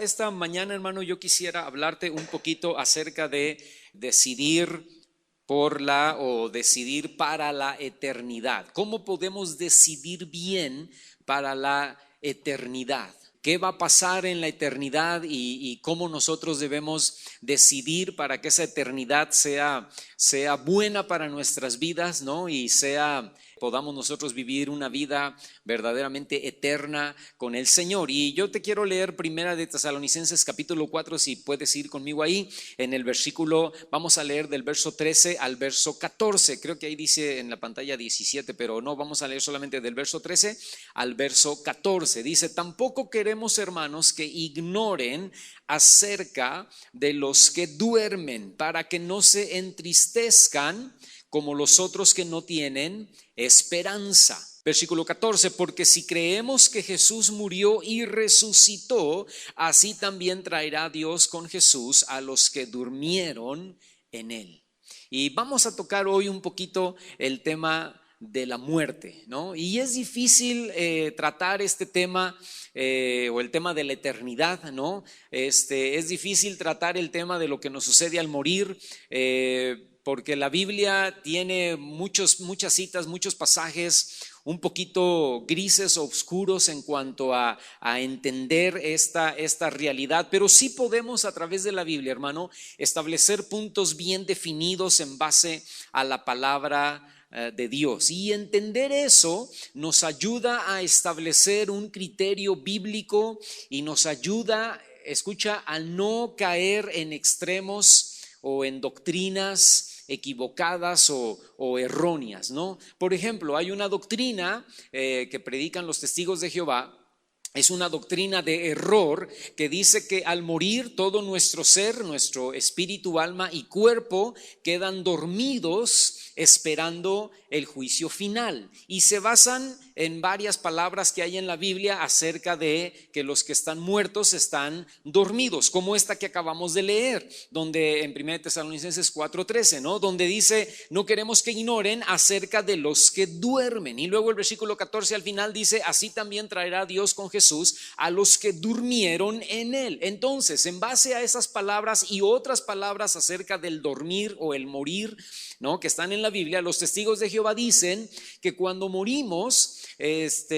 Esta mañana, hermano, yo quisiera hablarte un poquito acerca de decidir decidir para la eternidad. ¿Cómo podemos decidir bien para la eternidad? ¿Qué va a pasar en la eternidad y cómo nosotros debemos decidir para que esa eternidad sea buena para nuestras vidas, ¿no? Y podamos nosotros vivir una vida verdaderamente eterna con el Señor. Y yo te quiero leer Primera de Tesalonicenses capítulo 4, si puedes ir conmigo ahí, en el versículo, vamos a leer del verso 13 al verso 14, creo que ahí dice en la pantalla 17, pero no, vamos a leer solamente del verso 13 al verso 14. Dice: tampoco queremos, hermanos, que ignoren acerca de los que duermen, para que no se entristezcan como los otros que no tienen esperanza. Versículo 14: porque si creemos que Jesús murió y resucitó, así también traerá Dios con Jesús a los que durmieron en él. Y vamos a tocar hoy un poquito el tema de la muerte, ¿no? Y es difícil tratar este tema o el tema de la eternidad, ¿no? Es difícil tratar el tema de lo que nos sucede al morir, porque la Biblia tiene muchas citas, muchos pasajes un poquito grises o oscuros en cuanto a entender esta realidad, pero sí podemos a través de la Biblia, hermano, establecer puntos bien definidos en base a la palabra de Dios, y entender eso nos ayuda a establecer un criterio bíblico y nos ayuda, escucha, a no caer en extremos o en doctrinas equivocadas o erróneas, ¿no? Por ejemplo, hay una doctrina que predican los testigos de Jehová. Es una doctrina de error que dice que al morir todo nuestro ser, nuestro espíritu, alma y cuerpo quedan dormidos esperando el juicio final, y se basan en varias palabras que hay en la Biblia acerca de que los que están muertos están dormidos, como esta que acabamos de leer, donde en 1 Tesalonicenses 4:13, ¿no? Donde dice: no queremos que ignoren acerca de los que duermen. Y luego el versículo 14 al final dice: así también traerá Dios con Jesús a los que durmieron en él. Entonces, en base a esas palabras y otras palabras acerca del dormir o el morir, ¿no?, que están en la Biblia, los testigos de Jehová dicen que cuando morimos,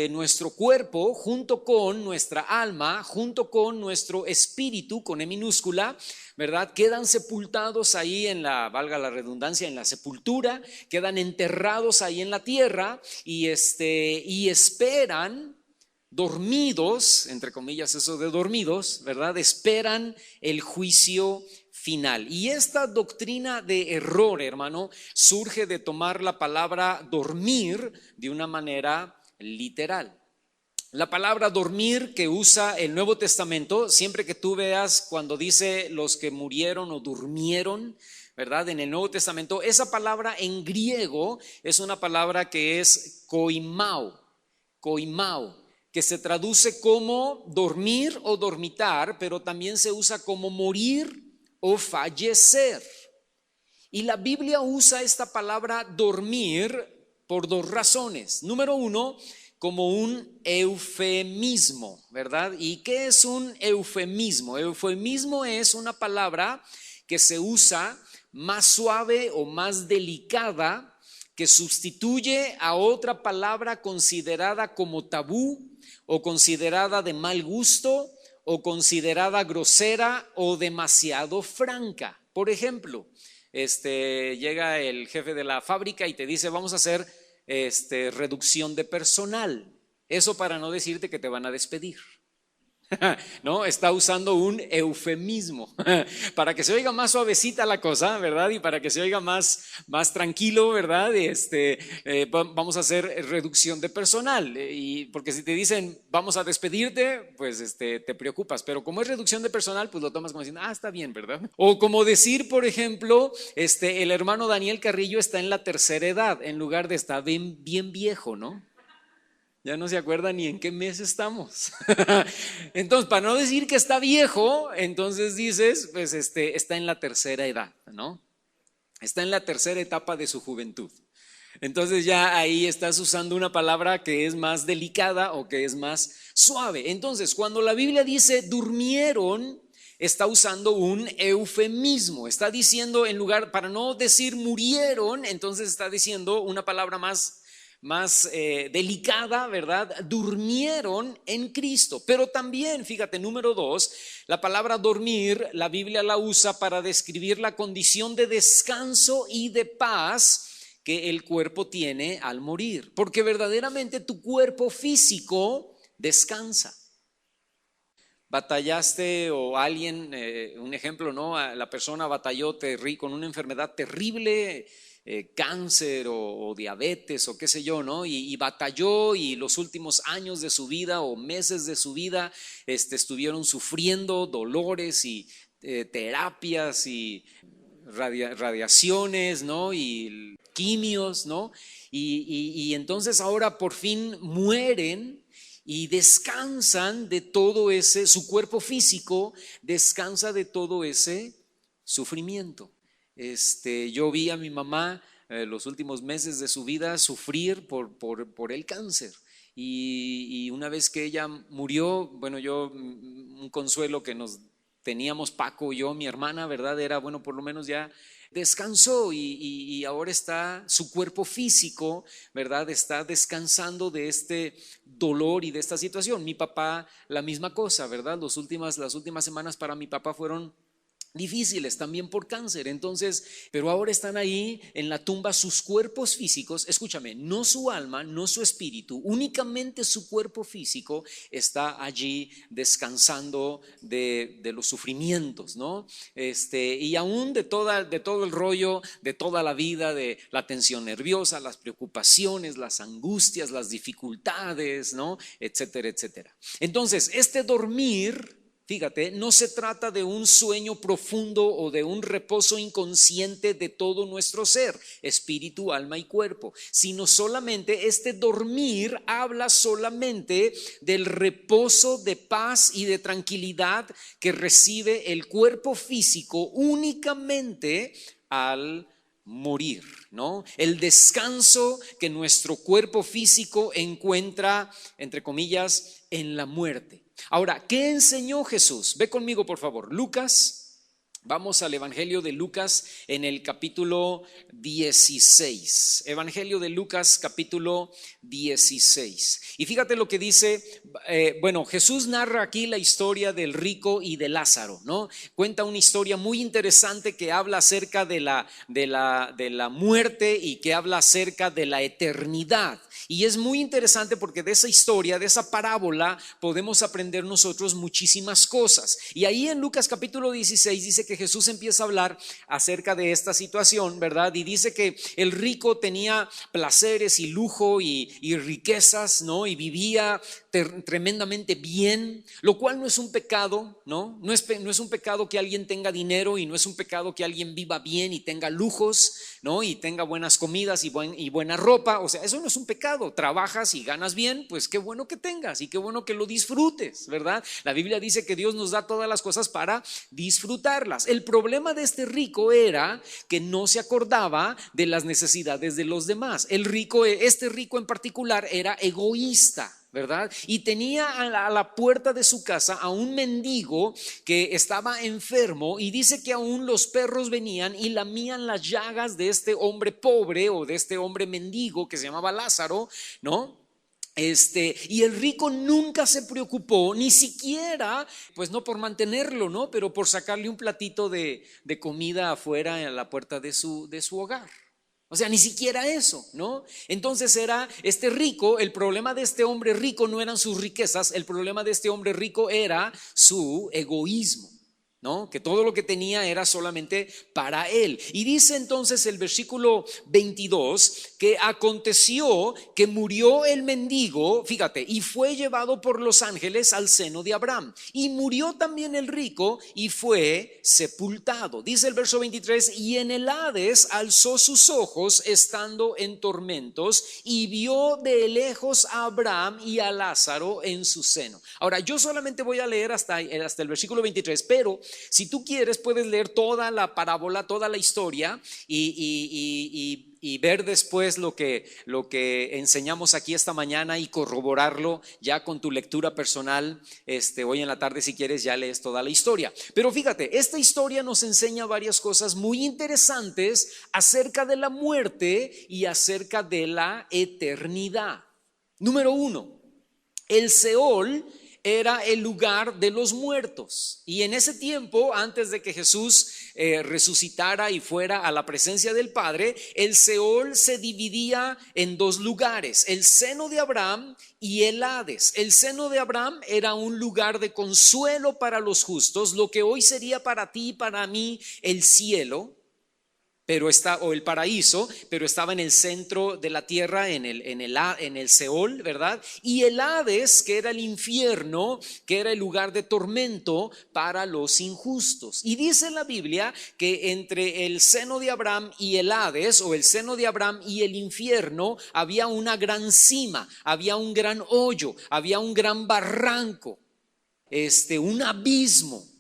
nuestro cuerpo junto con nuestra alma, junto con nuestro espíritu, con E minúscula, ¿verdad?, quedan sepultados ahí valga la redundancia, en la sepultura, quedan enterrados ahí en la tierra y esperan, dormidos, entre comillas eso de dormidos, ¿verdad?, esperan el juicio final. Y esta doctrina de error, hermano, surge de tomar la palabra dormir de una manera literal. La palabra dormir que usa el Nuevo Testamento, siempre que tú veas cuando dice los que murieron o durmieron, ¿verdad?, en el Nuevo Testamento, esa palabra en griego es una palabra que es koimao, que se traduce como dormir o dormitar, pero también se usa como morir o fallecer. Y la Biblia usa esta palabra dormir por dos razones. Número uno, como un eufemismo, ¿verdad? ¿Y qué es un eufemismo? Eufemismo es una palabra que se usa más suave o más delicada, que sustituye a otra palabra considerada como tabú o considerada de mal gusto o considerada grosera o demasiado franca. Por ejemplo, llega el jefe de la fábrica y te dice: vamos a hacer reducción de personal. Eso para no decirte que te van a despedir. No, está usando un eufemismo para que se oiga más suavecita la cosa, ¿verdad? Y para que se oiga más tranquilo, ¿verdad? Vamos a hacer reducción de personal, y porque si te dicen vamos a despedirte, pues te preocupas, pero como es reducción de personal, pues lo tomas como diciendo: está bien, ¿verdad? O como decir, por ejemplo, el hermano Daniel Carrillo está en la tercera edad, en lugar de estar bien viejo, ¿no? Ya no se acuerda ni en qué mes estamos. Entonces, para no decir que está viejo, entonces dices, pues está en la tercera edad, ¿no? Está en la tercera etapa de su juventud. Entonces ya ahí estás usando una palabra que es más delicada o que es más suave. Entonces, cuando la Biblia dice durmieron, está usando un eufemismo. Está diciendo, en lugar, para no decir murieron, entonces está diciendo una palabra más delicada, ¿verdad? Durmieron en Cristo. Pero también, fíjate, número 2, la palabra dormir, la Biblia la usa para describir la condición de descanso y de paz que el cuerpo tiene al morir, porque verdaderamente tu cuerpo físico descansa. Batallaste o alguien, un ejemplo, ¿no? La persona batalló con una enfermedad terrible, cáncer o diabetes o qué sé yo, ¿no? Y batalló, y los últimos años de su vida o meses de su vida estuvieron sufriendo dolores y terapias y radiaciones, ¿no? Y quimios, ¿no? Y entonces ahora por fin mueren y descansan de todo ese, su cuerpo físico descansa de todo ese sufrimiento. Yo vi a mi mamá los últimos meses de su vida sufrir por el cáncer. Y una vez que ella murió, bueno, un consuelo que nos teníamos Paco, yo, mi hermana, ¿verdad? Era, bueno, por lo menos ya descansó y ahora está su cuerpo físico, ¿verdad? Está descansando de este dolor y de esta situación. Mi papá, la misma cosa, ¿verdad? Las últimas semanas para mi papá fueron difíciles también por cáncer. Entonces, pero ahora están ahí en la tumba sus cuerpos físicos, escúchame, no su alma, no su espíritu, únicamente su cuerpo físico está allí descansando de los sufrimientos, ¿no? Y aún de todo el rollo, de toda la vida, de la tensión nerviosa, las preocupaciones, las angustias, las dificultades, ¿no? Etcétera, etcétera. Entonces, dormir, fíjate, no se trata de un sueño profundo o de un reposo inconsciente de todo nuestro ser, espíritu, alma y cuerpo, sino solamente dormir habla solamente del reposo de paz y de tranquilidad que recibe el cuerpo físico únicamente al morir, ¿no? El descanso que nuestro cuerpo físico encuentra, entre comillas, en la muerte. Ahora, ¿qué enseñó Jesús? Ve conmigo, por favor, Lucas. Vamos al Evangelio de Lucas en el capítulo 16. Evangelio de Lucas, capítulo 16. Y fíjate lo que dice, Jesús narra aquí la historia del rico y de Lázaro, ¿no? Cuenta una historia muy interesante que habla acerca de la muerte y que habla acerca de la eternidad. Y es muy interesante porque de esa historia, de esa parábola, podemos aprender nosotros muchísimas cosas. Y ahí en Lucas capítulo 16 dice que Jesús empieza a hablar acerca de esta situación, ¿verdad? Y dice que el rico tenía placeres y lujo y riquezas, ¿no? Y vivía tremendamente bien, lo cual no es un pecado, ¿no? No es un pecado que alguien tenga dinero, y no es un pecado que alguien viva bien y tenga lujos, ¿no? Y tenga buenas comidas y buena ropa. O sea, eso no es un pecado. Trabajas y ganas bien, pues qué bueno que tengas y qué bueno que lo disfrutes, ¿verdad? La Biblia dice que Dios nos da todas las cosas para disfrutarlas. El problema de este rico era que no se acordaba de las necesidades de los demás. Este rico en particular era egoísta, ¿verdad? Y tenía a la puerta de su casa a un mendigo que estaba enfermo, y dice que aún los perros venían y lamían las llagas de este hombre pobre o de este hombre mendigo que se llamaba Lázaro, ¿no? Y el rico nunca se preocupó, ni siquiera, pues no por mantenerlo, ¿no? Pero por sacarle un platito de comida afuera en la puerta de su hogar. O sea, ni siquiera eso, ¿no? Entonces era este rico, el problema de este hombre rico no eran sus riquezas, el problema de este hombre rico era su egoísmo, ¿no? Que todo lo que tenía era solamente para él. Y dice entonces el versículo 22 que aconteció que murió el mendigo, fíjate, y fue llevado por los ángeles al seno de Abraham. Y murió también el rico y fue sepultado. Dice el verso 23, y en el Hades alzó sus ojos estando en tormentos y vio de lejos a Abraham y a Lázaro en su seno. Ahora, yo solamente voy a leer hasta el versículo 23, pero si tú quieres puedes leer toda la parábola, toda la historia y y ver después lo que enseñamos aquí esta mañana y corroborarlo ya con tu lectura personal. Hoy en la tarde, si quieres, ya lees toda la historia. Pero fíjate, esta historia nos enseña varias cosas muy interesantes acerca de la muerte y acerca de la eternidad. Número uno, el Seol era el lugar de los muertos, y en ese tiempo, antes de que Jesús resucitara y fuera a la presencia del Padre, el Seol se dividía en dos lugares: el seno de Abraham y el Hades. El seno de Abraham era un lugar de consuelo para los justos, lo que hoy sería para ti y para mí el cielo, o el paraíso, pero estaba en el centro de la tierra, en el Seol, ¿verdad? Y el Hades, que era el infierno, que era el lugar de tormento para los injustos. Y dice la Biblia que entre el seno de Abraham y el Hades, o el seno de Abraham y el infierno, había una gran cima, había un gran hoyo, había un gran barranco, un abismo.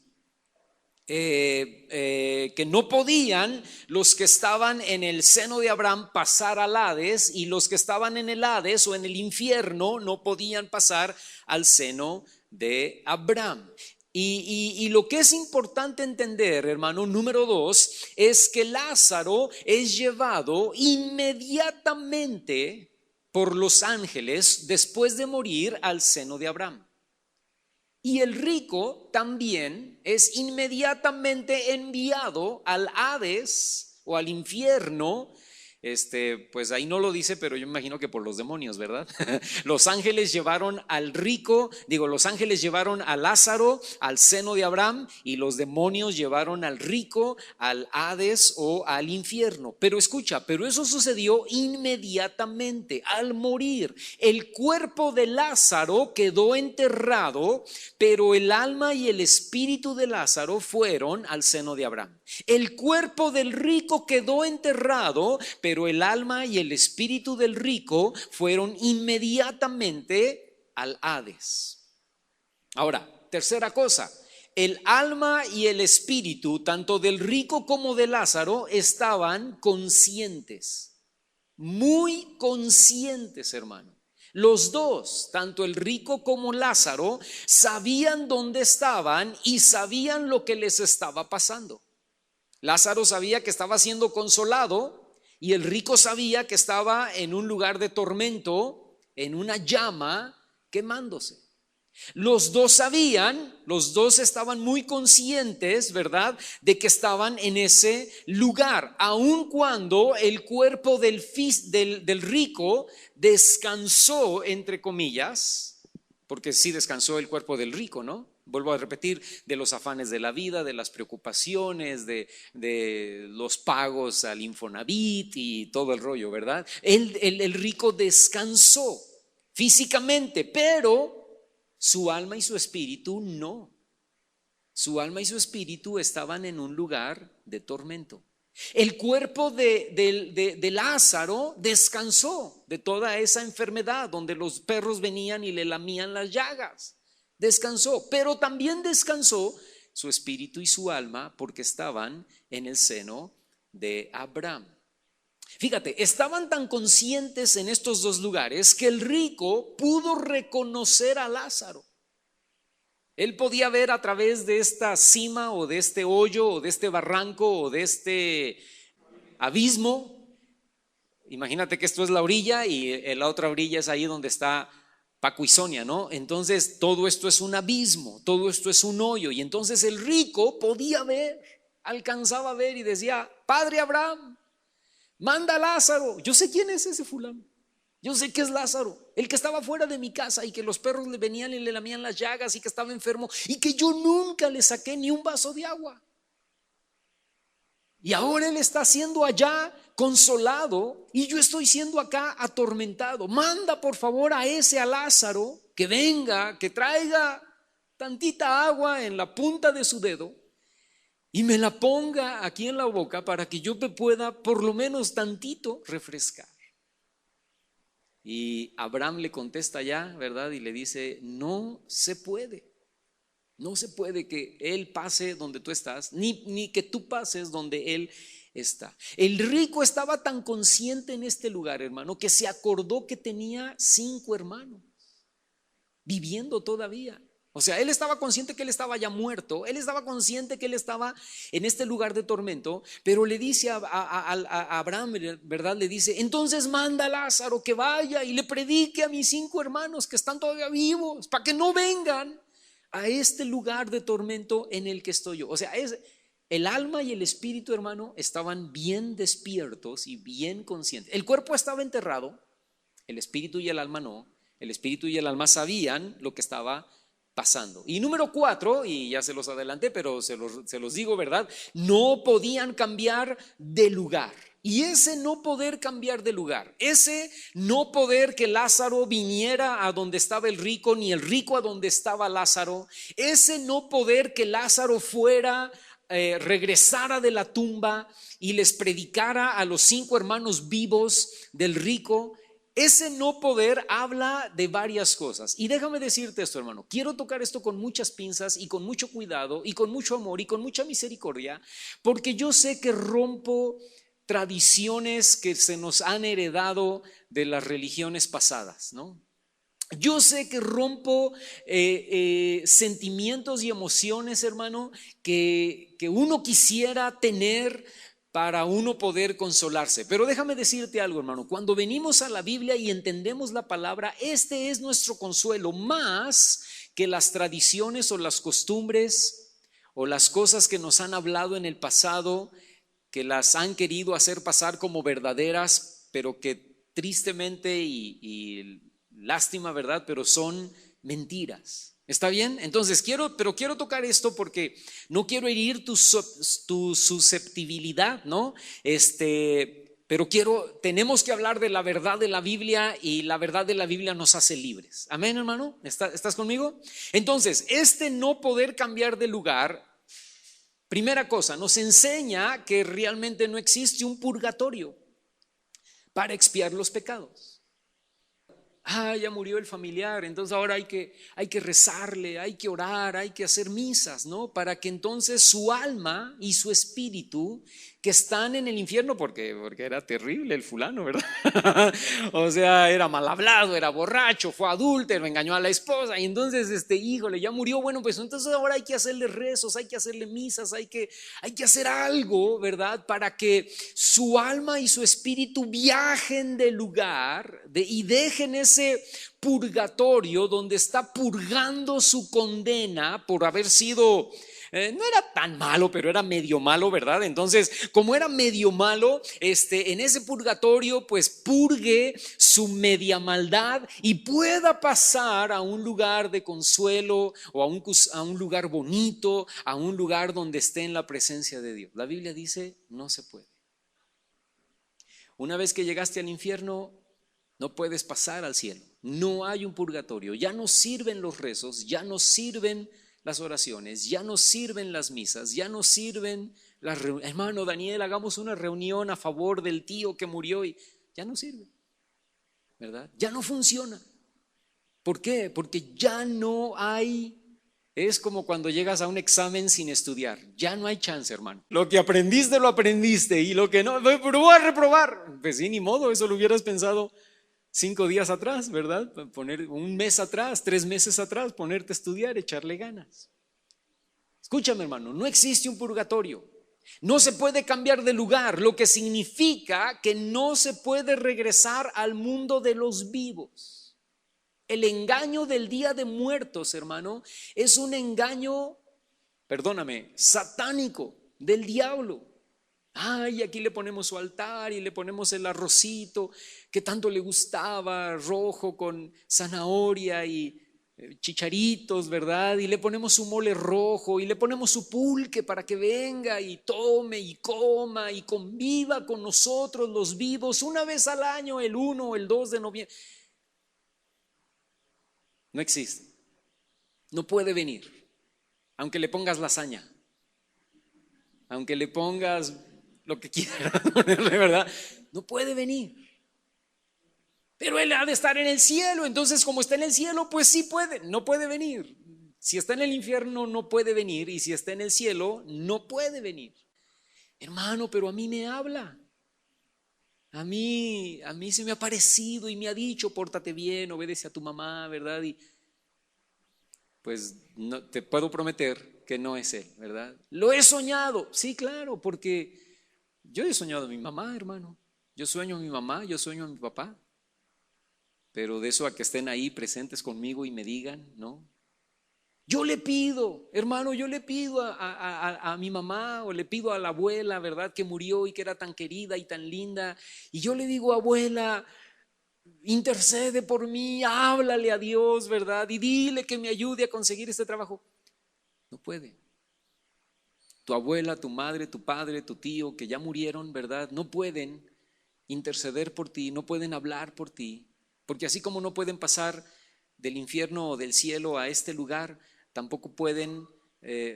Que no podían los que estaban en el seno de Abraham pasar al Hades, y los que estaban en el Hades o en el infierno no podían pasar al seno de Abraham. Y lo que es importante entender, hermano, número dos, es que Lázaro es llevado inmediatamente por los ángeles después de morir al seno de Abraham. Y el rico también es inmediatamente enviado al Hades o al infierno. Pues ahí no lo dice, pero yo me imagino que por los demonios, ¿verdad? Los ángeles llevaron al rico, los ángeles llevaron a Lázaro al seno de Abraham, y los demonios llevaron al rico al Hades o al infierno. Pero escucha, pero eso sucedió inmediatamente al morir. El cuerpo de Lázaro quedó enterrado, pero el alma y el espíritu de Lázaro fueron al seno de Abraham. El cuerpo del rico quedó enterrado, pero el alma y el espíritu del rico fueron inmediatamente al Hades. Ahora, tercera cosa, el alma y el espíritu, tanto del rico como de Lázaro, estaban conscientes, muy conscientes, hermano. Los dos, tanto el rico como Lázaro, sabían dónde estaban y sabían lo que les estaba pasando. Lázaro sabía que estaba siendo consolado, y el rico sabía que estaba en un lugar de tormento, en una llama quemándose. Los dos sabían, los dos estaban muy conscientes, ¿verdad?, de que estaban en ese lugar, aun cuando el cuerpo del rico descansó, entre comillas, porque sí descansó el cuerpo del rico, ¿no? Vuelvo a repetir, de los afanes de la vida, de las preocupaciones, de los pagos al Infonavit y todo el rollo, ¿verdad? El rico descansó físicamente, pero su alma y su espíritu no. Su alma y su espíritu estaban en un lugar de tormento. El cuerpo de Lázaro descansó de toda esa enfermedad, donde los perros venían y le lamían las llagas. Descansó, pero también descansó su espíritu y su alma, porque estaban en el seno de Abraham. Fíjate, estaban tan conscientes en estos dos lugares que el rico pudo reconocer a Lázaro. Él podía ver a través de esta cima, o de este hoyo, o de este barranco, o de este abismo. Imagínate que esto es la orilla, y la otra orilla es ahí donde está Paco y Sonia, ¿no? Entonces todo esto es un abismo, todo esto es un hoyo. Y entonces el rico podía ver, alcanzaba a ver, y decía: Padre Abraham, manda a Lázaro. Yo sé quién es ese fulano, yo sé que es Lázaro, el que estaba fuera de mi casa, y que los perros le venían y le lamían las llagas, y que estaba enfermo, y que yo nunca le saqué ni un vaso de agua. Y ahora él está siendo allá consolado, y yo estoy siendo acá atormentado. Manda por favor a Lázaro, que venga, que traiga tantita agua en la punta de su dedo y me la ponga aquí en la boca, para que yo me pueda por lo menos tantito refrescar. Y Abraham le contesta ya, ¿verdad? Y le dice: no se puede. No se puede que él pase donde tú estás, ni que tú pases donde él está. El rico estaba tan consciente en este lugar, hermano, que se acordó que tenía 5 hermanos viviendo todavía. O sea, él estaba consciente que él estaba ya muerto, él estaba consciente que él estaba en este lugar de tormento, pero le dice a Abraham, ¿verdad? Le dice, entonces manda a Lázaro que vaya y le predique a mis 5 hermanos que están todavía vivos, para que no vengan a este lugar de tormento en el que estoy yo. O sea, el alma y el espíritu, hermano, estaban bien despiertos y bien conscientes. El cuerpo estaba enterrado, el espíritu y el alma no. El espíritu y el alma sabían lo que estaba pasando. Y número 4, y ya se los adelanté, pero se los digo, ¿verdad? No podían cambiar de lugar. Y ese no poder cambiar de lugar, ese no poder que Lázaro viniera a donde estaba el rico, ni el rico a donde estaba Lázaro, ese no poder que Lázaro fuera, regresara de la tumba y les predicara a los 5 hermanos vivos del rico. Ese no poder habla de varias cosas. Y déjame decirte esto, hermano. Quiero tocar esto con muchas pinzas y con mucho cuidado y con mucho amor y con mucha misericordia, porque yo sé que rompo tradiciones que se nos han heredado de las religiones pasadas, ¿no? Yo sé que rompo sentimientos y emociones, hermano, que uno quisiera tener para uno poder consolarse. Pero déjame decirte algo, hermano, cuando venimos a la Biblia y entendemos la palabra, este es nuestro consuelo, más que las tradiciones o las costumbres o las cosas que nos han hablado en el pasado, que las han querido hacer pasar como verdaderas, pero que tristemente y lástima, ¿verdad? Pero son mentiras. ¿Está bien? Entonces quiero tocar esto porque no quiero herir tu susceptibilidad, ¿no? Pero tenemos que hablar de la verdad de la Biblia, y la verdad de la Biblia nos hace libres. Amén, hermano. ¿Estás conmigo? Entonces, no poder cambiar de lugar, primera cosa, nos enseña que realmente no existe un purgatorio para expiar los pecados. Ya murió el familiar, entonces ahora hay que rezarle, hay que orar, hay que hacer misas, ¿no? Para que entonces su alma y su espíritu, que están en el infierno, porque era terrible el fulano, ¿verdad? O sea, era mal hablado, era borracho, fue adúltero, engañó a la esposa, y entonces, híjole, ya murió. Bueno, pues entonces ahora hay que hacerle rezos, hay que hacerle misas, hay que hacer algo, ¿verdad? Para que su alma y su espíritu viajen del lugar y dejen ese purgatorio donde está purgando su condena por haber sido, no era tan malo, pero era medio malo, ¿verdad? Entonces, como era medio malo, en ese purgatorio, pues purgue su media maldad y pueda pasar a un lugar de consuelo, o a un lugar bonito, a un lugar donde esté en la presencia de Dios. La Biblia dice, no se puede. Una vez que llegaste al infierno, no puedes pasar al cielo. No hay un purgatorio. Ya no sirven los rezos, ya no sirven las oraciones, ya no sirven las misas, ya no sirven las reuniones. Hermano Daniel, hagamos una reunión a favor del tío que murió, y ya no sirve, ¿verdad? Ya no funciona. ¿Por qué? Porque ya no hay. Es como cuando llegas a un examen sin estudiar. Ya no hay chance, hermano. Lo que aprendiste, lo aprendiste, y lo que no, pero voy a reprobar. Pues sí, ni modo, eso lo hubieras pensado 5 días atrás, ¿verdad? Poner un mes atrás, 3 meses atrás, ponerte a estudiar, echarle ganas. Escúchame, hermano, no existe un purgatorio. No se puede cambiar de lugar, lo que significa que no se puede regresar al mundo de los vivos. El engaño del día de muertos, hermano, es un engaño, perdóname, satánico del diablo. Aquí le ponemos su altar y le ponemos el arrocito que tanto le gustaba, rojo con zanahoria y chicharitos, ¿verdad? Y le ponemos su mole rojo y le ponemos su pulque para que venga y tome y coma y conviva con nosotros los vivos una vez al año, el 1 o el 2 de noviembre. No existe. No puede venir, aunque le pongas lasaña, aunque le pongas lo que quieras ponerle, ¿verdad? No puede venir. Pero él ha de estar en el cielo, entonces como está en el cielo, pues sí puede. No puede venir. Si está en el infierno no puede venir, y si está en el cielo no puede venir. Hermano, pero a mí me habla. A mí se me ha parecido y me ha dicho, pórtate bien, obedece a tu mamá, ¿verdad? Y pues no, te puedo prometer que no es él, ¿verdad? Lo he soñado, sí, claro, porque yo he soñado a mi mamá, hermano. Yo sueño a mi mamá, yo sueño a mi papá. Pero de eso a que estén ahí presentes conmigo y me digan, ¿no? Yo le pido, hermano, yo le pido a mi mamá o le pido a la abuela, ¿verdad? Que murió y que era tan querida y tan linda. Y yo le digo, abuela, intercede por mí, háblale a Dios, ¿verdad? Y dile que me ayude a conseguir este trabajo. No puede. Tu abuela, tu madre, tu padre, tu tío, que ya murieron, ¿verdad? No pueden interceder por ti, no pueden hablar por ti. Porque así como no pueden pasar del infierno o del cielo a este lugar, tampoco pueden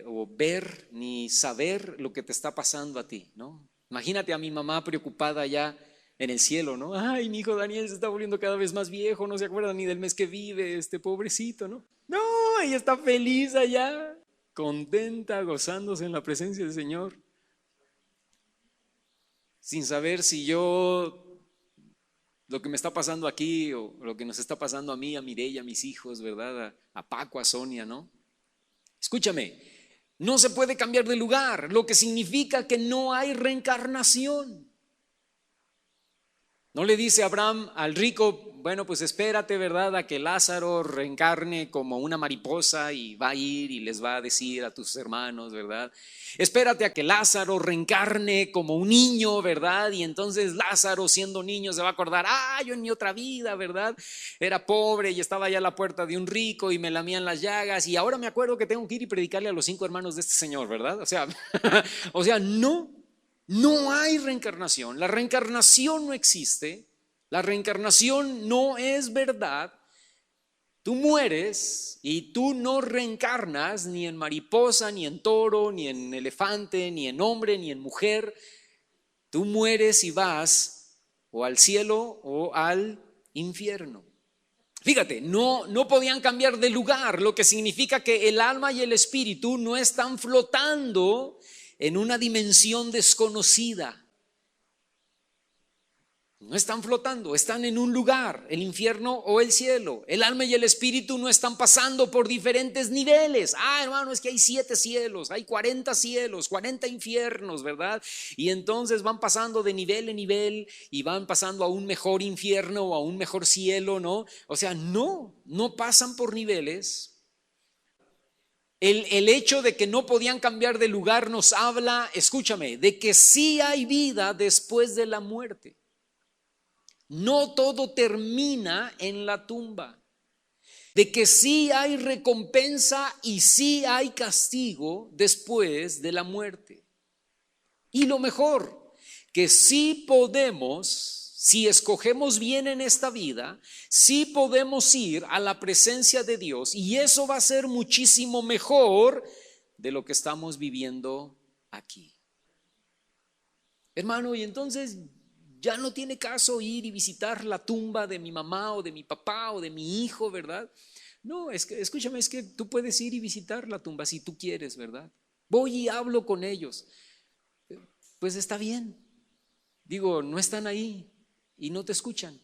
o ver ni saber lo que te está pasando a ti, ¿no? Imagínate a mi mamá preocupada allá en el cielo, ¿no? Ay, mi hijo Daniel se está volviendo cada vez más viejo, no se acuerda ni del mes que vive, este pobrecito, ¿no? No, ella está feliz allá, contenta, gozándose en la presencia del Señor, sin saber si yo lo que me está pasando aquí o lo que nos está pasando a mí, a Mireya, a mis hijos, ¿verdad? A Paco, a Sonia, ¿no? Escúchame, no se puede cambiar de lugar, lo que significa que no hay reencarnación. No le dice Abraham al rico, bueno, pues espérate, ¿verdad?, a que Lázaro reencarne como una mariposa y va a ir y les va a decir a tus hermanos, ¿verdad? Espérate a que Lázaro reencarne como un niño, ¿verdad? Y entonces Lázaro, siendo niño, se va a acordar, yo en mi otra vida, ¿verdad? Era pobre y estaba allá a la puerta de un rico y me lamían las llagas y ahora me acuerdo que tengo que ir y predicarle a los 5 hermanos de este señor, ¿verdad? O sea, no hay reencarnación. La reencarnación no existe. La reencarnación no es verdad. Tú mueres y tú no reencarnas ni en mariposa, ni en toro, ni en elefante, ni en hombre, ni en mujer. Tú mueres y vas o al cielo o al infierno. Fíjate, no podían cambiar de lugar, lo que significa que el alma y el espíritu no están flotando en una dimensión desconocida. No están flotando, están en un lugar, el infierno o el cielo. El alma y el espíritu no están pasando por diferentes niveles. Hermano, es que hay 7 cielos, hay 40 cielos, 40 infiernos, ¿verdad? Y entonces van pasando de nivel en nivel y van pasando a un mejor infierno o a un mejor cielo, ¿no? O sea, no pasan por niveles. El hecho de que no podían cambiar de lugar nos habla, escúchame, de que sí hay vida después de la muerte. No todo termina en la tumba. De que sí hay recompensa y sí hay castigo después de la muerte. Y lo mejor, que sí podemos, si escogemos bien en esta vida, sí podemos ir a la presencia de Dios y eso va a ser muchísimo mejor de lo que estamos viviendo aquí. Hermano, y entonces ya no tiene caso ir y visitar la tumba de mi mamá o de mi papá o de mi hijo, ¿verdad? No, es que, escúchame, es que tú puedes ir y visitar la tumba si tú quieres, ¿verdad? Voy y hablo con ellos. Pues está bien. Digo, no están ahí y no te escuchan.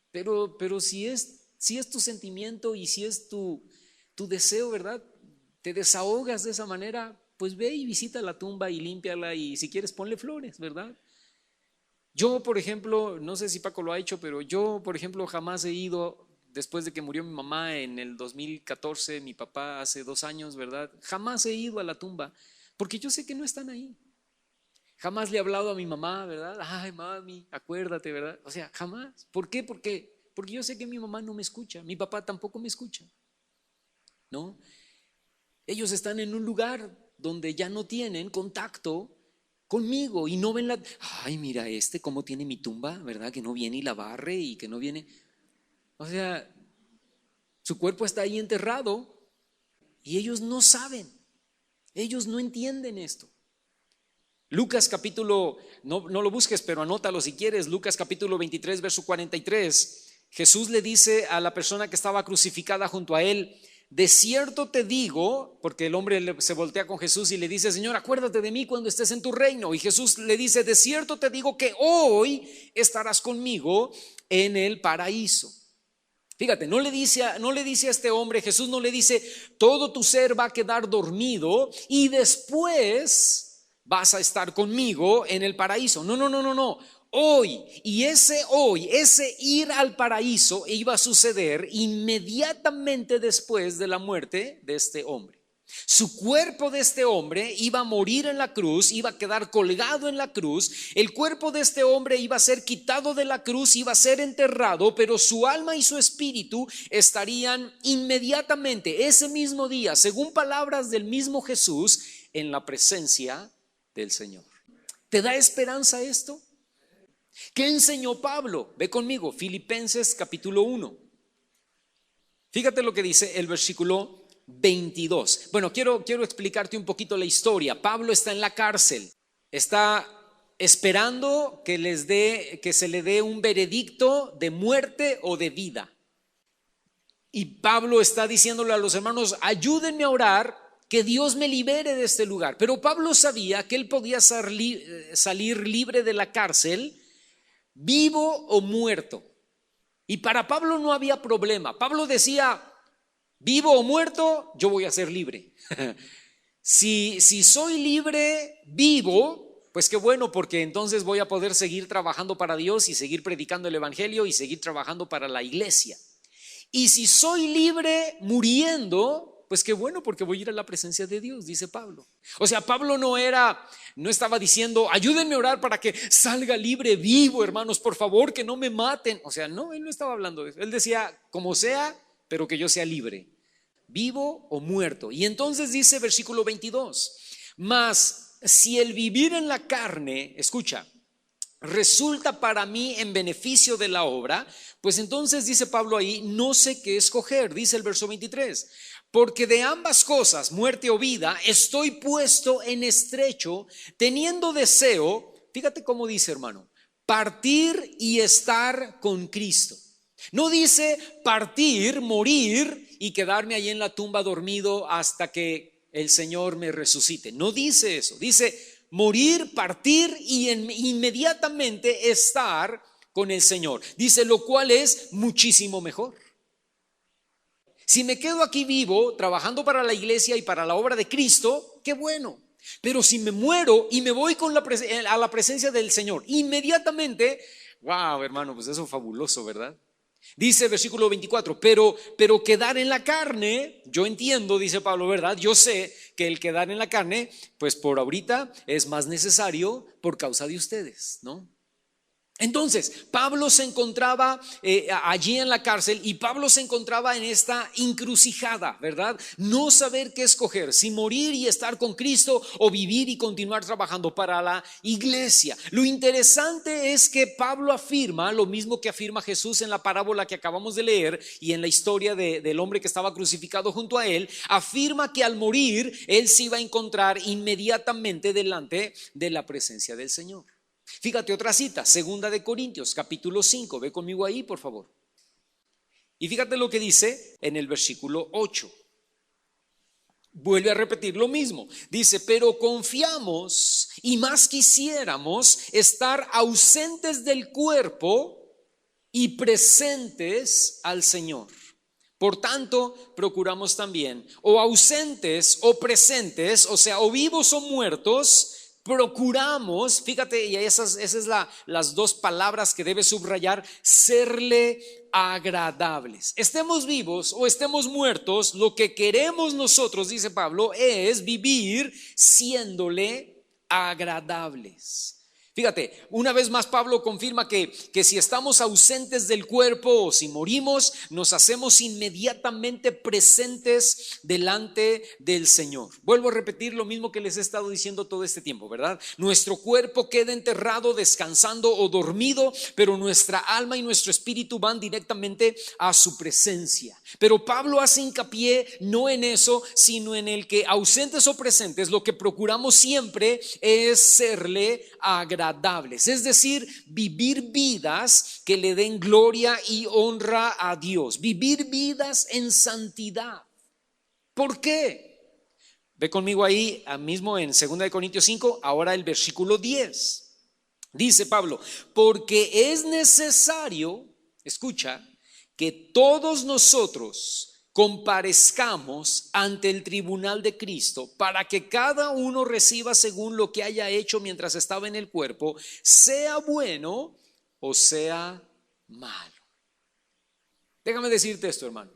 Pero si es tu sentimiento y si es tu deseo, ¿verdad? Te desahogas de esa manera, pues ve y visita la tumba y límpiala y si quieres ponle flores, ¿verdad? Yo, por ejemplo, no sé si Paco lo ha hecho, pero yo, por ejemplo, jamás he ido, después de que murió mi mamá en el 2014, mi papá hace 2 años, ¿verdad? Jamás he ido a la tumba, porque yo sé que no están ahí. Jamás le he hablado a mi mamá, ¿verdad? Ay, mami, acuérdate, ¿verdad? O sea, jamás. ¿Por qué? Porque yo sé que mi mamá no me escucha, mi papá tampoco me escucha, ¿no? Ellos están en un lugar donde ya no tienen contacto conmigo y no ven ay, mira cómo tiene mi tumba, ¿verdad? Que no viene y la barre y que no viene. O sea, su cuerpo está ahí enterrado y ellos no saben, ellos no entienden esto. Lucas capítulo, no lo busques, pero anótalo si quieres, Lucas capítulo 23, verso 43, Jesús le dice a la persona que estaba crucificada junto a él, de cierto te digo, porque el hombre se voltea con Jesús y le dice, Señor, acuérdate de mí cuando estés en tu reino. Y Jesús le dice, de cierto te digo que hoy estarás conmigo en el paraíso. Fíjate, no le dice a este hombre, Jesús no le dice, todo tu ser va a quedar dormido y después vas a estar conmigo en el paraíso. No. Hoy, y ese ir al paraíso iba a suceder inmediatamente después de la muerte de este hombre. Su cuerpo de este hombre iba a morir en la cruz, iba a quedar colgado en la cruz. El cuerpo de este hombre iba a ser quitado de la cruz, iba a ser enterrado, pero su alma y su espíritu estarían inmediatamente ese mismo día, según palabras del mismo Jesús, en la presencia del Señor. ¿Te da esperanza esto? ¿Qué enseñó Pablo? Ve conmigo, Filipenses capítulo 1. Fíjate lo que dice el versículo 22. Bueno, quiero explicarte un poquito la historia. Pablo está en la cárcel, está esperando que se le dé un veredicto de muerte o de vida. Y Pablo está diciéndole a los hermanos, ayúdenme a orar, que Dios me libere de este lugar. Pero Pablo sabía que él podía salir libre de la cárcel, vivo o muerto. Y para Pablo no había problema. Pablo decía, vivo o muerto, yo voy a ser libre. Si soy libre, vivo, pues qué bueno, porque entonces voy a poder seguir trabajando para Dios y seguir predicando el evangelio y seguir trabajando para la iglesia. Y si soy libre muriendo, pues qué bueno, porque voy a ir a la presencia de Dios, dice Pablo. O sea, Pablo no estaba diciendo, ayúdenme a orar para que salga libre vivo, hermanos, por favor, que no me maten. O sea, no, él no estaba hablando de eso. Él decía, como sea, pero que yo sea libre, vivo o muerto. Y entonces dice versículo 22, mas si el vivir en la carne, escucha, resulta para mí en beneficio de la obra, pues entonces dice Pablo ahí, no sé qué escoger, dice el verso 23, porque de ambas cosas, muerte o vida, estoy puesto en estrecho, teniendo deseo, fíjate cómo dice, hermano, partir y estar con Cristo. No dice partir, morir y quedarme ahí en la tumba dormido hasta que el Señor me resucite. No dice eso, dice morir, partir y inmediatamente estar con el Señor. Dice, lo cual es muchísimo mejor. Si me quedo aquí vivo, trabajando para la iglesia y para la obra de Cristo, qué bueno. Pero si me muero y me voy a la presencia del Señor, inmediatamente, wow, hermano, pues eso es fabuloso, ¿verdad? Dice versículo 24, pero quedar en la carne, yo entiendo, dice Pablo, ¿verdad? Yo sé que el quedar en la carne, pues por ahorita es más necesario por causa de ustedes, ¿no? Entonces, Pablo se encontraba allí en la cárcel y Pablo se encontraba en esta encrucijada, ¿verdad? No saber qué escoger, si morir y estar con Cristo o vivir y continuar trabajando para la iglesia. Lo interesante es que Pablo afirma lo mismo que afirma Jesús en la parábola que acabamos de leer y en la historia del hombre que estaba crucificado junto a él. Afirma que al morir, él se iba a encontrar inmediatamente delante de la presencia del Señor. Fíjate otra cita, 2 Corintios capítulo 5, ve conmigo ahí por favor. Y fíjate lo que dice en el versículo 8. Vuelve a repetir lo mismo. Dice, pero confiamos y más quisiéramos estar ausentes del cuerpo y presentes al Señor. Por tanto, procuramos también, o ausentes o presentes, o sea, o vivos o muertos, procuramos, fíjate, y esas es las dos palabras que debes subrayar, serle agradables. Estemos vivos o estemos muertos, lo que queremos nosotros, dice Pablo, es vivir siéndole agradables. Fíjate, una vez más Pablo confirma que si estamos ausentes del cuerpo o si morimos, nos hacemos inmediatamente presentes delante del Señor. Vuelvo a repetir lo mismo que les he estado diciendo todo este tiempo, ¿verdad? Nuestro cuerpo queda enterrado, descansando o dormido, pero nuestra alma y nuestro espíritu van directamente a su presencia. Pero Pablo hace hincapié no en eso, sino en el que ausentes o presentes, lo que procuramos siempre es serle agradables, es decir, vivir vidas que le den gloria y honra a Dios, vivir vidas en santidad. ¿Por qué? Ve conmigo ahí mismo en 2 Corintios 5, ahora el versículo 10. Dice Pablo, porque es necesario, escucha, que todos nosotros comparezcamos ante el tribunal de Cristo para que cada uno reciba según lo que haya hecho mientras estaba en el cuerpo, sea bueno o sea malo. Déjame decirte esto, hermano.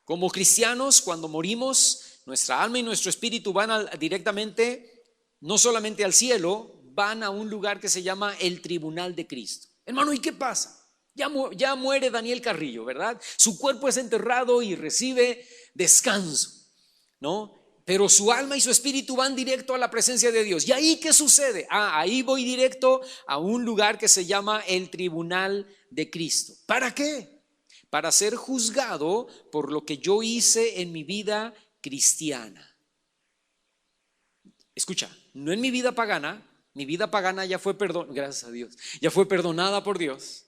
Como cristianos, cuando morimos, nuestra alma y nuestro espíritu van directamente, no solamente al cielo, van a un lugar que se llama el tribunal de Cristo. Hermano, ¿y qué pasa? Ya muere Daniel Carrillo, ¿verdad? Su cuerpo es enterrado y recibe descanso, ¿no? Pero su alma y su espíritu van directo a la presencia de Dios. ¿Y ahí qué sucede? Ahí voy directo a un lugar que se llama el tribunal de Cristo. ¿Para qué? Para ser juzgado por lo que yo hice en mi vida cristiana. Escucha, no en mi vida pagana ya fue gracias a Dios, ya fue perdonada por Dios.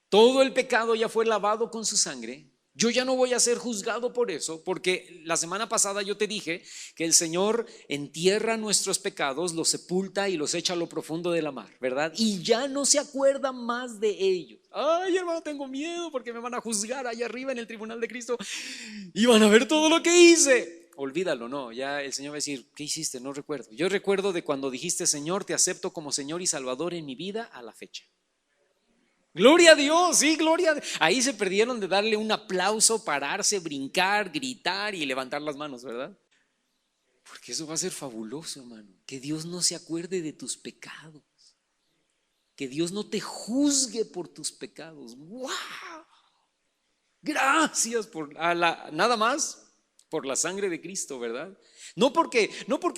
Todo el pecado ya fue lavado con su sangre. Yo ya no voy a ser juzgado por eso, porque la semana pasada yo te dije que el Señor entierra nuestros pecados, los sepulta y los echa a lo profundo de la mar, ¿verdad? Y ya no se acuerda más de ellos. Ay, hermano, tengo miedo porque me van a juzgar allá arriba en el tribunal de Cristo y van a ver todo lo que hice. Olvídalo, no, ya el Señor va a decir, ¿qué hiciste? No recuerdo. Yo recuerdo de cuando dijiste, Señor, te acepto como Señor y Salvador en mi vida a la fecha. Gloria a Dios, sí, gloria a Dios. Ahí se perdieron de darle un aplauso, pararse, brincar, gritar y levantar las manos, ¿verdad? Porque eso va a ser fabuloso, hermano. Que Dios no se acuerde de tus pecados. Que Dios no te juzgue por tus pecados. ¡Wow! Gracias por nada más por la sangre de Cristo, ¿verdad? No porque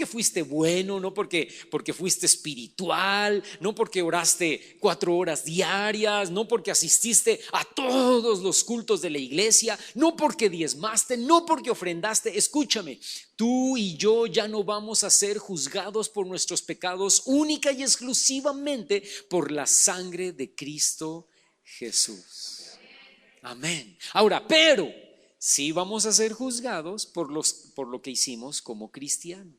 fuiste bueno, no porque fuiste espiritual, no porque oraste 4 horas diarias, no porque asististe a todos los cultos de la iglesia, no porque diezmaste, no porque ofrendaste. Escúchame, tú y yo ya no vamos a ser juzgados por nuestros pecados única y exclusivamente por la sangre de Cristo Jesús. Amén. Ahora, pero sí vamos a ser juzgados por lo que hicimos como cristianos.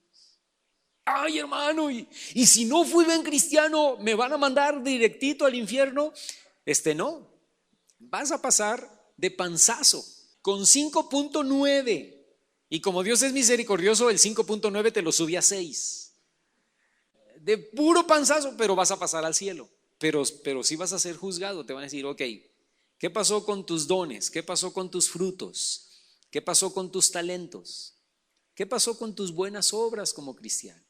Ay, hermano, y si no fui bien cristiano, ¿me van a mandar directito al infierno? No, vas a pasar de panzazo con 5.9. Y como Dios es misericordioso, el 5.9 te lo subí a 6. De puro panzazo, pero vas a pasar al cielo. Pero sí vas a ser juzgado. Te van a decir, ok, ¿qué pasó con tus dones? ¿Qué pasó con tus frutos? ¿Qué pasó con tus talentos? ¿Qué pasó con tus buenas obras como cristiano?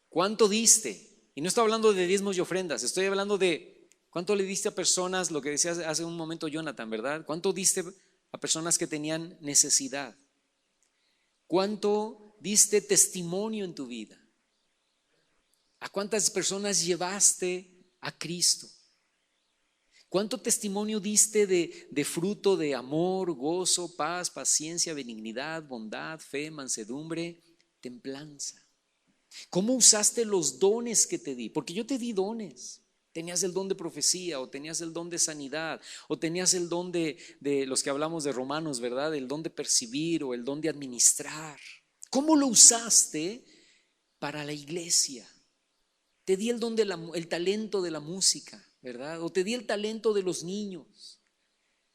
¿Cuánto diste? Y no estoy hablando de diezmos y ofrendas, estoy hablando de cuánto le diste a personas, lo que decía hace un momento Jonathan, ¿verdad? ¿Cuánto diste a personas que tenían necesidad? ¿Cuánto diste testimonio en tu vida? ¿A cuántas personas llevaste a Cristo? ¿Cuánto testimonio diste de fruto de amor, gozo, paz, paciencia, benignidad, bondad, fe, mansedumbre, templanza? ¿Cómo usaste los dones que te di? Porque yo te di dones. Tenías el don de profecía, o tenías el don de sanidad, o tenías el don de los que hablamos de Romanos, ¿verdad? El don de percibir o el don de administrar. ¿Cómo lo usaste para la iglesia? Te di el don el talento de la música, ¿verdad? O te di el talento de los niños,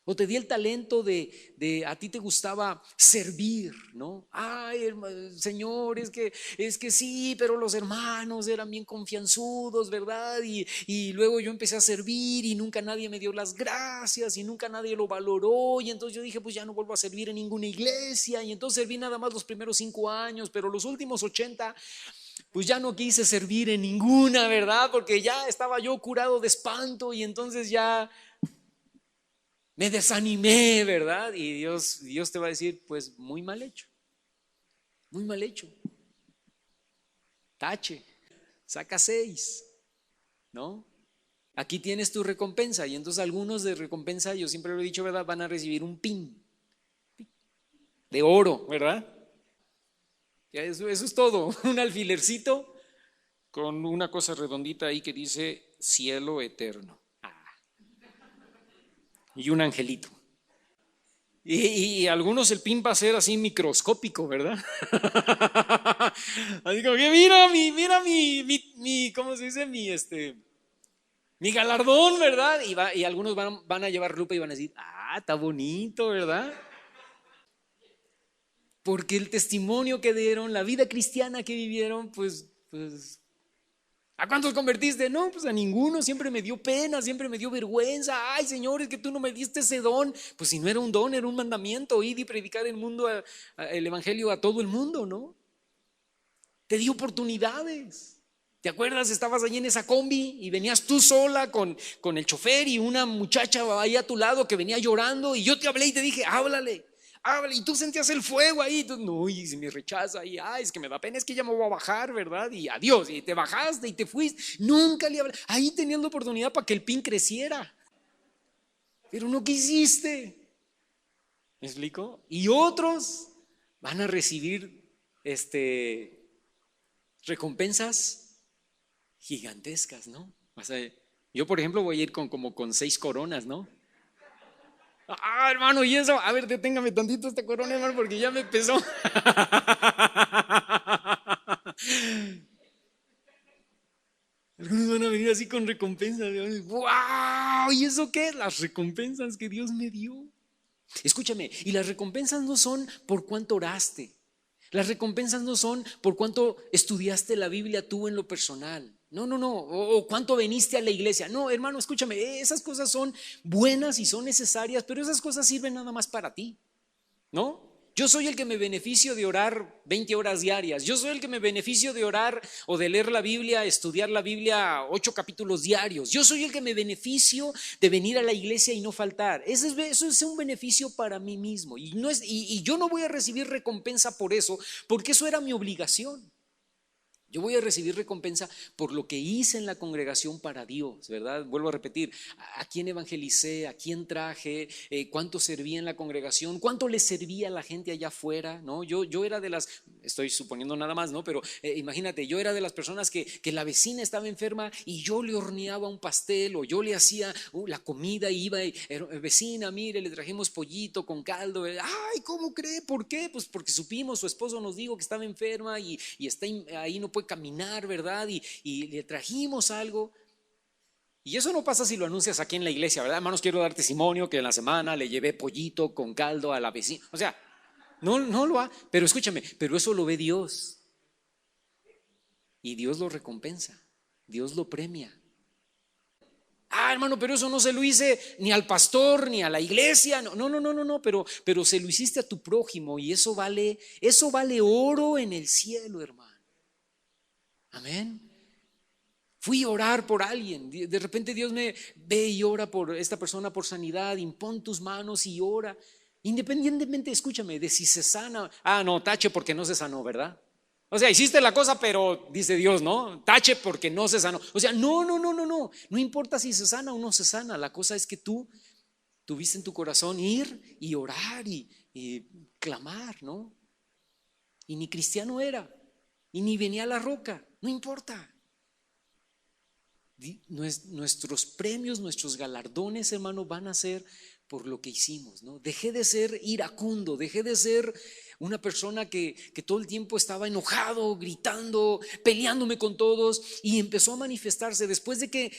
o te di el talento de a ti te gustaba servir, ¿no? Ay, Señor, es que sí, pero los hermanos eran bien confianzudos, ¿verdad? Y luego yo empecé a servir y nunca nadie me dio las gracias y nunca nadie lo valoró, y entonces yo dije, pues ya no vuelvo a servir en ninguna iglesia, y entonces serví nada más los primeros 5 años, pero los últimos 80 pues ya no quise servir en ninguna, ¿verdad? Porque ya estaba yo curado de espanto y entonces ya me desanimé, ¿verdad? Y Dios te va a decir, pues muy mal hecho, tache, saca 6, ¿no? Aquí tienes tu recompensa. Y entonces algunos de recompensa, yo siempre lo he dicho, ¿verdad? Van a recibir un pin de oro, ¿verdad? Ya eso es todo, un alfilercito con una cosa redondita ahí que dice cielo eterno. Y un angelito. Y algunos el pin va a ser así microscópico, ¿verdad? Así como que ¿cómo se dice? Mi galardón, ¿verdad? Y algunos van a llevar lupa y van a decir, está bonito, ¿verdad? Porque el testimonio que dieron, la vida cristiana que vivieron, pues, ¿a cuántos convertiste? No, pues a ninguno, siempre me dio pena, siempre me dio vergüenza. Ay, Señor, es que tú no me diste ese don. Pues si no era un don, era un mandamiento, ir y predicar el evangelio a todo el mundo, ¿no? Te di oportunidades. ¿Te acuerdas? Estabas allí en esa combi y venías tú sola con el chofer y una muchacha ahí a tu lado que venía llorando y yo te hablé y te dije, háblale. Y tú sentías el fuego ahí, tú, no, y si me rechaza, y es que me da pena, es que ya me voy a bajar, ¿verdad? Y adiós, y te bajaste y te fuiste, nunca le hablé, ahí tenías la oportunidad para que el pin creciera, pero no quisiste, ¿me explico? Y otros van a recibir recompensas gigantescas, ¿no? O sea, yo por ejemplo voy a ir como con 6 coronas, ¿no? Hermano, y eso, a ver, deténgame tantito esta corona, hermano, porque ya me pesó. Algunos van a venir así con recompensas. ¡Wow! ¿Y eso qué? Las recompensas que Dios me dio. Escúchame, y las recompensas no son por cuánto oraste. Las recompensas no son por cuánto estudiaste la Biblia tú en lo personal. No, o cuánto veniste a la iglesia. No, hermano, escúchame, esas cosas son buenas y son necesarias, pero esas cosas sirven nada más para ti, ¿no? Yo soy el que me beneficio de orar 20 horas diarias. Yo soy el que me beneficio de orar o de leer la Biblia, estudiar la Biblia 8 capítulos diarios. Yo soy el que me beneficio de venir a la iglesia y no faltar. Eso es un beneficio para mí mismo. Y yo no voy a recibir recompensa por eso, porque eso era mi obligación. Yo voy a recibir recompensa por lo que hice en la congregación para Dios, ¿verdad? Vuelvo a repetir, ¿a quién evangelicé? ¿A quién traje? ¿Cuánto servía en la congregación? ¿Cuánto le servía a la gente allá afuera? ¿No? Yo era de las, estoy suponiendo nada más, ¿no? Pero imagínate, yo era de las personas que la vecina estaba enferma y yo le horneaba un pastel o yo le hacía la comida y iba, vecina, mire, le trajimos pollito con caldo. Ay, ¿cómo cree? ¿Por qué? Pues porque supimos, su esposo nos dijo que estaba enferma y está ahí, no puede caminar, ¿verdad? Y le trajimos algo. Y eso no pasa si lo anuncias aquí en la iglesia, ¿verdad? Hermanos, quiero dar testimonio que en la semana le llevé pollito con caldo a la vecina. O sea, no lo ha, pero escúchame, pero eso lo ve Dios. Y Dios lo recompensa, Dios lo premia. Hermano, pero eso no se lo hice ni al pastor ni a la iglesia. No, pero se lo hiciste a tu prójimo y eso vale oro en el cielo, hermano. Amén. Fui a orar por alguien. De repente Dios me ve y ora por esta persona por sanidad. Impón tus manos y ora. Independientemente, escúchame, de si se sana. No, tache porque no se sanó, ¿verdad? O sea, hiciste la cosa, pero dice Dios, ¿no? Tache porque no se sanó. O sea, no. No importa si se sana o no se sana. La cosa es que tú tuviste en tu corazón ir y orar y clamar, ¿no? Y ni cristiano era. Y ni venía a la roca. No importa. Nuestros premios, nuestros galardones, hermano, van a ser por lo que hicimos, ¿no? Dejé de ser iracundo, dejé de ser una persona que todo el tiempo estaba enojado, gritando, peleándome con todos, y empezó a manifestarse después de que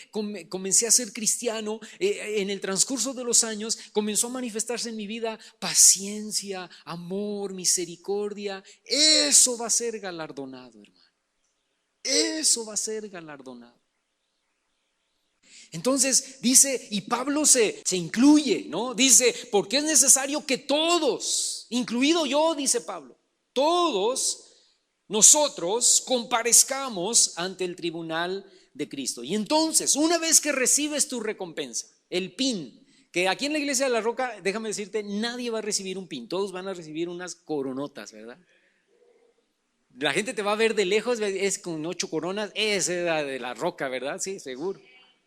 comencé a ser cristiano. En el transcurso de los años comenzó a manifestarse en mi vida paciencia, amor, misericordia. Eso va a ser galardonado, hermano. Eso va a ser galardonado. Entonces dice, y Pablo se incluye, ¿no? Dice, porque es necesario que todos, incluido yo, dice Pablo, todos nosotros comparezcamos ante el tribunal de Cristo. Y entonces, una vez que recibes tu recompensa, el pin, que aquí en la iglesia de la Roca, déjame decirte, nadie va a recibir un pin, todos van a recibir unas coronotas, ¿verdad? La gente te va a ver de lejos, es con 8 coronas, esa era de la Roca, ¿verdad? Sí, seguro.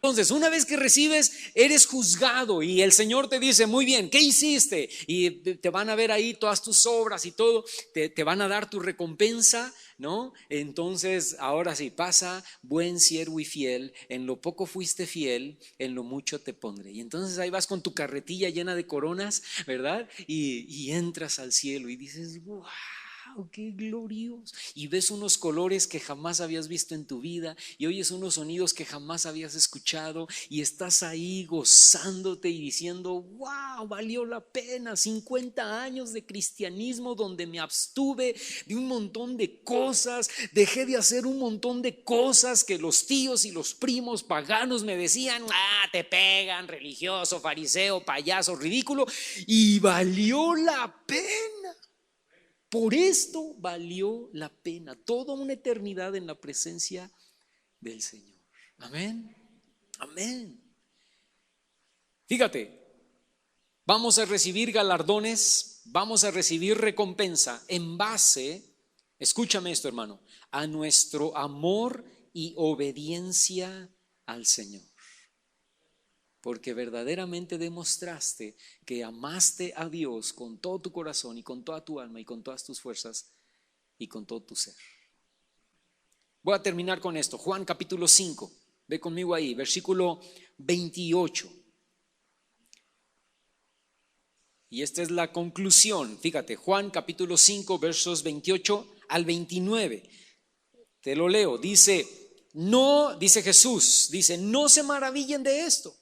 Entonces, una vez que recibes, eres juzgado y el Señor te dice, muy bien, ¿qué hiciste? Y te van a ver ahí todas tus obras y todo, te van a dar tu recompensa, ¿no? Entonces, ahora sí, pasa, buen siervo y fiel, en lo poco fuiste fiel, en lo mucho te pondré. Y entonces ahí vas con tu carretilla llena de coronas, ¿verdad? Y entras al cielo y dices, ¡wow! ¡Qué glorioso! Y ves unos colores que jamás habías visto en tu vida y oyes unos sonidos que jamás habías escuchado y estás ahí gozándote y diciendo, wow, valió la pena 50 años de cristianismo donde me abstuve de un montón de cosas, dejé de hacer un montón de cosas que los tíos y los primos paganos me decían, te pegan, religioso, fariseo, payaso, ridículo, y valió la pena. Por esto valió la pena toda una eternidad en la presencia del Señor. Amén. Amén. Fíjate, vamos a recibir galardones, vamos a recibir recompensa en base, escúchame esto, hermano, a nuestro amor y obediencia al Señor. Porque verdaderamente demostraste que amaste a Dios con todo tu corazón y con toda tu alma y con todas tus fuerzas y con todo tu ser. Voy a terminar con esto. Juan capítulo 5, ve conmigo ahí, versículo 28. Y esta es la conclusión. Fíjate, Juan capítulo 5, versos 28 al 29. Te lo leo. Dice Jesús, no se maravillen de esto.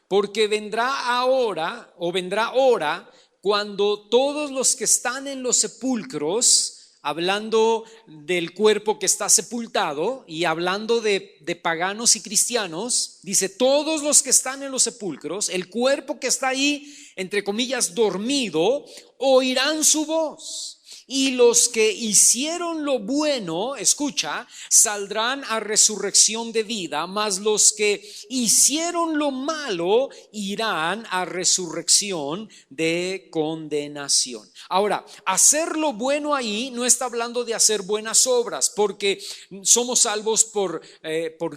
Porque vendrá hora cuando todos los que están en los sepulcros, hablando del cuerpo que está sepultado y hablando de paganos y cristianos, dice, todos los que están en los sepulcros, el cuerpo que está ahí, entre comillas, dormido, oirán su voz. Y los que hicieron lo bueno, escucha, saldrán a resurrección de vida, mas los que hicieron lo malo irán a resurrección de condenación. Ahora, hacer lo bueno ahí no está hablando de hacer buenas obras, porque somos salvos por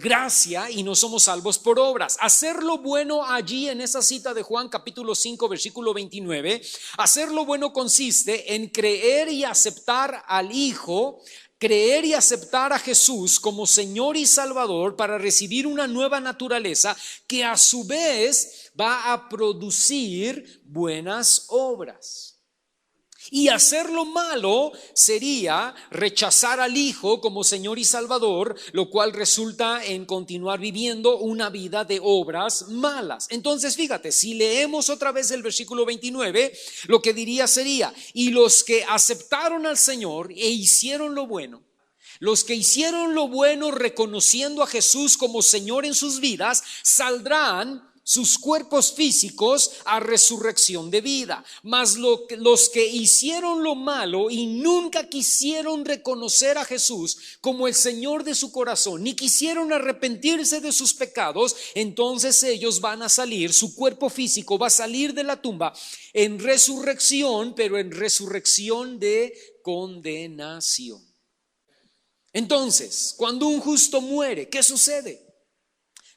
gracia y no somos salvos por obras. Hacer lo bueno allí en esa cita de Juan capítulo 5 versículo 29, hacer lo bueno consiste en creer y aceptar al Hijo, creer y aceptar a Jesús como Señor y Salvador para recibir una nueva naturaleza que a su vez va a producir buenas obras. Y hacer lo malo sería rechazar al Hijo como Señor y Salvador, lo cual resulta en continuar viviendo una vida de obras malas. Entonces, fíjate, si leemos otra vez el versículo 29, lo que diría sería, y los que aceptaron al Señor e hicieron lo bueno, los que hicieron lo bueno reconociendo a Jesús como Señor en sus vidas, saldrán sus cuerpos físicos a resurrección de vida. Mas los que hicieron lo malo y nunca quisieron reconocer a Jesús como el Señor de su corazón, ni quisieron arrepentirse de sus pecados, entonces ellos van a salir, su cuerpo físico va a salir de la tumba en resurrección, pero en resurrección de condenación. Entonces, cuando un justo muere, ¿qué sucede?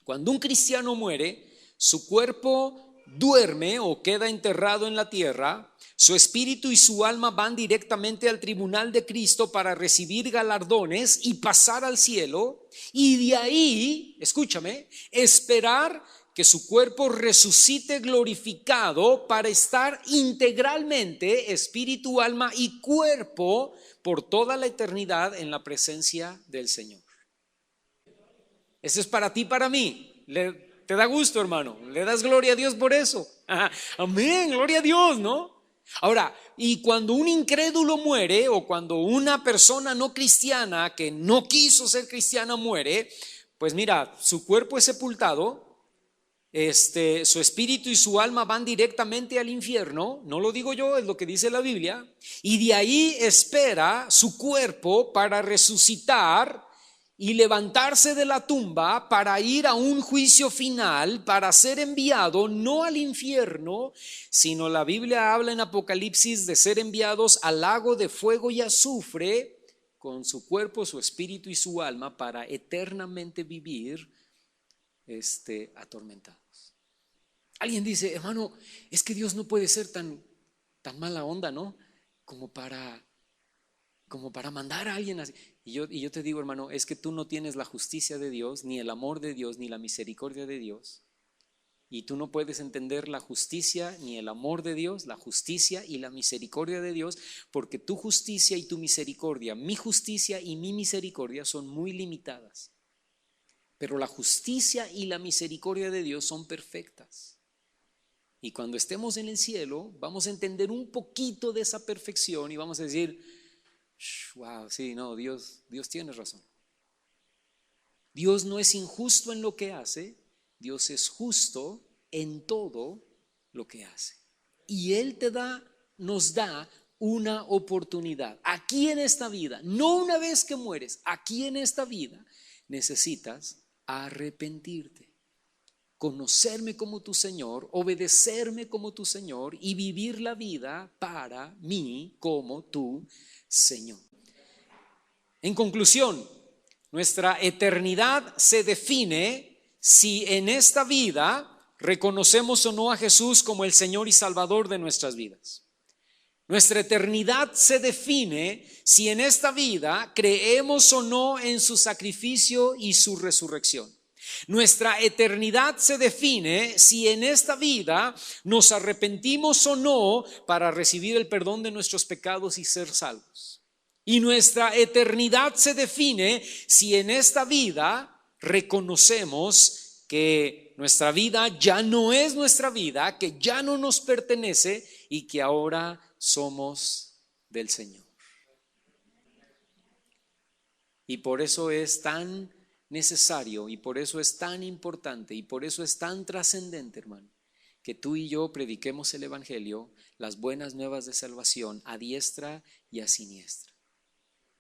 Cuando un cristiano muere, su cuerpo duerme o queda enterrado en la tierra, su espíritu y su alma van directamente al tribunal de Cristo para recibir galardones y pasar al cielo, y de ahí, escúchame, esperar que su cuerpo resucite glorificado para estar integralmente, espíritu, alma y cuerpo, por toda la eternidad en la presencia del Señor. Eso es para ti, para mí. ¿Te da gusto, hermano? ¿Le das gloria a Dios por eso? Amén, gloria a Dios, ¿no? Ahora, y cuando un incrédulo muere, o cuando una persona no cristiana que no quiso ser cristiana muere, pues mira, su cuerpo es sepultado, su espíritu y su alma van directamente al infierno, no lo digo yo, es lo que dice la Biblia, y de ahí espera su cuerpo para resucitar y levantarse de la tumba para ir a un juicio final, para ser enviado no al infierno, sino la Biblia habla en Apocalipsis de ser enviados al lago de fuego y azufre con su cuerpo, su espíritu y su alma para eternamente vivir atormentados. Alguien dice, hermano, es que Dios no puede ser tan mala onda, ¿no? Como para mandar a alguien así. Y yo te digo, hermano, es que tú no tienes la justicia de Dios, ni el amor de Dios, ni la misericordia de Dios. Y tú no puedes entender la justicia ni el amor de Dios, la justicia y la misericordia de Dios, porque tu justicia y tu misericordia, mi justicia y mi misericordia son muy limitadas. Pero la justicia y la misericordia de Dios son perfectas. Y cuando estemos en el cielo, vamos a entender un poquito de esa perfección y vamos a decir, wow, sí, no, Dios tiene razón. Dios no es injusto en lo que hace, Dios es justo en todo lo que hace. Y Él nos da una oportunidad. Aquí en esta vida, no una vez que mueres, aquí en esta vida necesitas arrepentirte, conocerme como tu Señor, obedecerme como tu Señor y vivir la vida para mí como tu Señor. En conclusión, nuestra eternidad se define si en esta vida reconocemos o no a Jesús como el Señor y Salvador de nuestras vidas. Nuestra eternidad se define si en esta vida creemos o no en su sacrificio y su resurrección. Nuestra eternidad se define si en esta vida nos arrepentimos o no para recibir el perdón de nuestros pecados y ser salvos. Y nuestra eternidad se define si en esta vida reconocemos que nuestra vida ya no es nuestra vida, que ya no nos pertenece y que ahora somos del Señor. Y por eso es tan necesario y por eso es tan importante y por eso es tan trascendente, hermano, que tú y yo prediquemos el Evangelio, las buenas nuevas de salvación a diestra y a siniestra.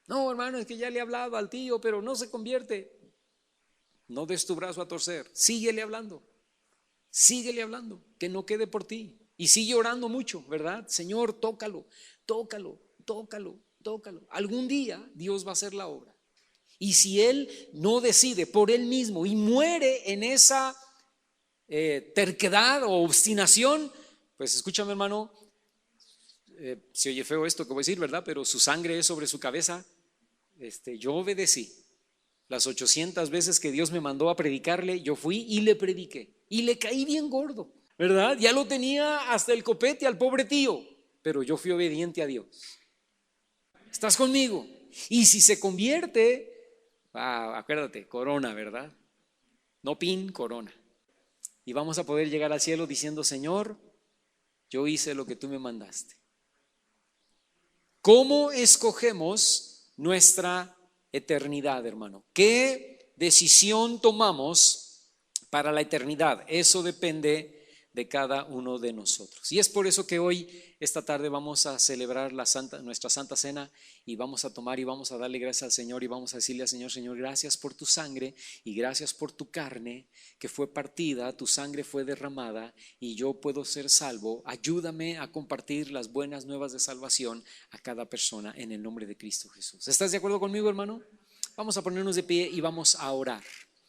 No, hermano, es que ya le he hablado al tío, pero no se convierte. No des tu brazo a torcer, síguele hablando, que no quede por ti. Y sigue orando mucho, ¿verdad? Señor, tócalo. Algún día Dios va a hacer la obra. Y si Él no decide por Él mismo y muere en esa terquedad o obstinación, pues escúchame, hermano, se oye feo esto que voy a decir, ¿verdad? Pero su sangre es sobre su cabeza. Yo obedecí. Las 800 veces que Dios me mandó a predicarle, yo fui y le prediqué. Y le caí bien gordo, ¿verdad? Ya lo tenía hasta el copete al pobre tío, pero yo fui obediente a Dios. ¿Estás conmigo? Y si se convierte, acuérdate, corona, ¿verdad? No pin, corona. Y vamos a poder llegar al cielo diciendo, Señor, yo hice lo que tú me mandaste. ¿Cómo escogemos nuestra eternidad, hermano? ¿Qué decisión tomamos para la eternidad? Eso depende de cada uno de nosotros. Y es por eso que hoy, esta tarde, vamos a celebrar nuestra Santa Cena y vamos a tomar y vamos a darle gracias al Señor y vamos a decirle al Señor, Señor, gracias por tu sangre y gracias por tu carne que fue partida, tu sangre fue derramada y yo puedo ser salvo. Ayúdame a compartir las buenas nuevas de salvación a cada persona en el nombre de Cristo Jesús. ¿Estás de acuerdo conmigo, hermano? Vamos a ponernos de pie y vamos a orar.